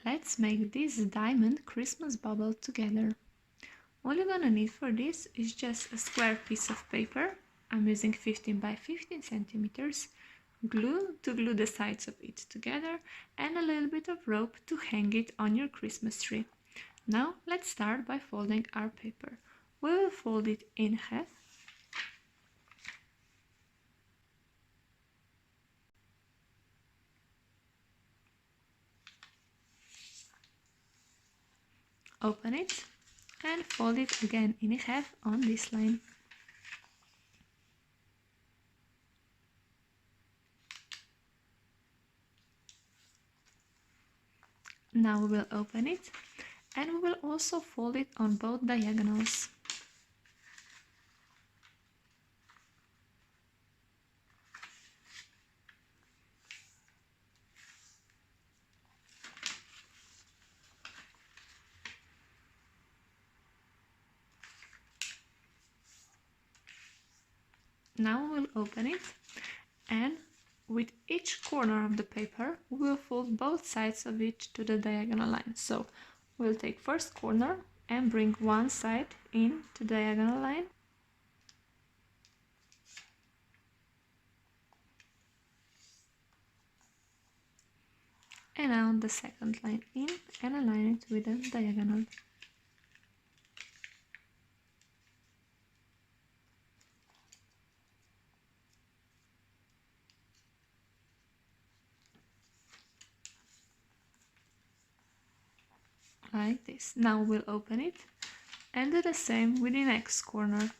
Let's make this diamond Christmas bubble together. All you're gonna need for this is just a square piece of paper. I'm using 15 by 15 centimeters, glue to glue the sides of it together, and a little bit of rope to hang it on your Christmas tree. Now let's start by folding our paper. We will fold it in half. Open it and fold it again in half on this line. Now we will open it and we will also fold it on both diagonals. Now we'll open it and with each corner of the paper we'll fold both sides of it to the diagonal line. So we'll take first corner and bring one side in to the diagonal line. And now the second line in and align it with the diagonal. Like this. Now we'll open it and do the same with the next corner.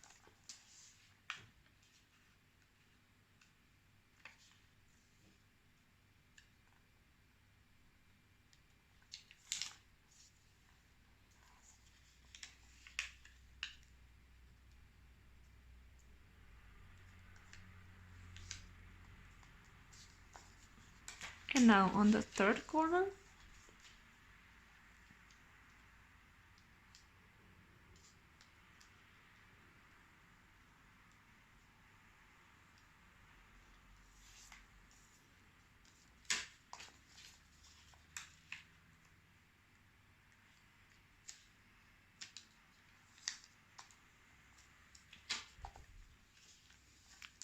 And now on the third corner,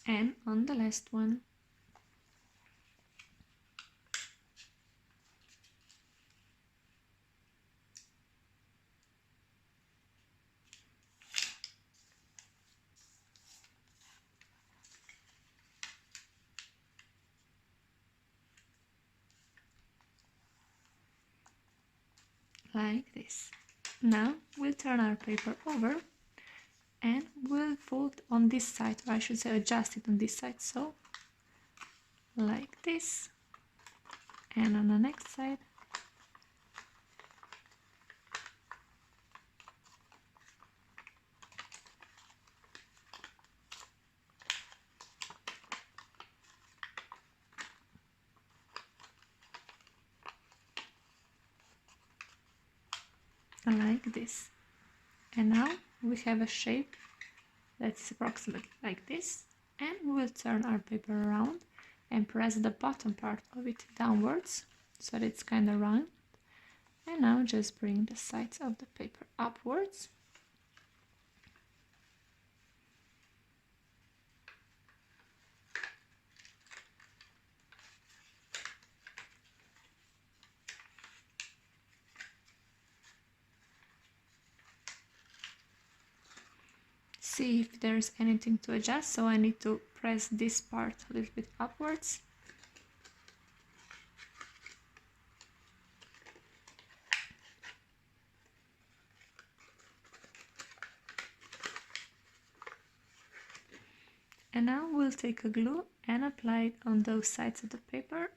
and on the last one. Like this. Now we'll turn our paper over and we'll fold on this side, or I should say adjust it on this side, so like this, and on the next side. Like this. And now we have a shape that's approximately like this, and we will turn our paper around and press the bottom part of it downwards so that it's kind of round. And now just bring the sides of the paper upwards. See if there's anything to adjust, so I need to press this part a little bit upwards. And now we'll take a glue and apply it on those sides of the paper.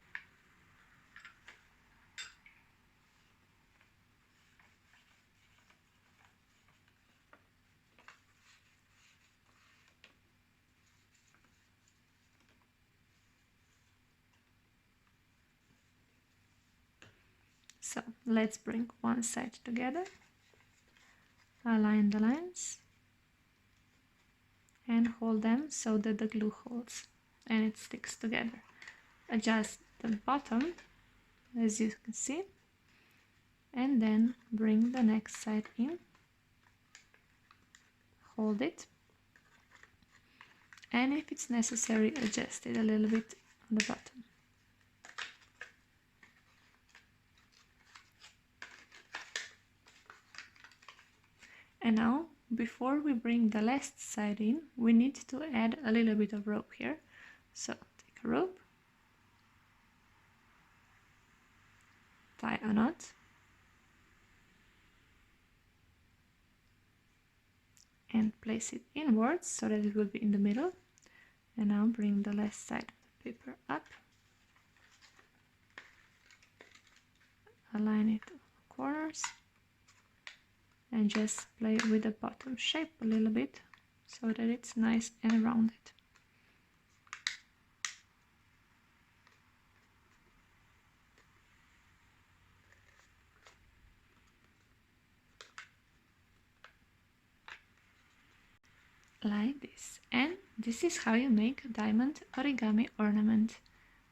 So let's bring one side together, align the lines, and hold them so that the glue holds and it sticks together. Adjust the bottom, as you can see, and then bring the next side in, hold it, and if it's necessary, adjust it a little bit on the bottom. And now, before we bring the last side in, we need to add a little bit of rope here. So take a rope, tie a knot, and place it inwards so that it will be in the middle. And now bring the last side of the paper up, align it on the corners, and just play with the bottom shape a little bit so that it's nice and rounded. Like this. And this is how you make a diamond origami ornament.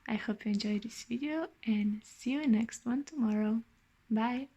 I hope you enjoyed this video and see you in next one tomorrow. Bye!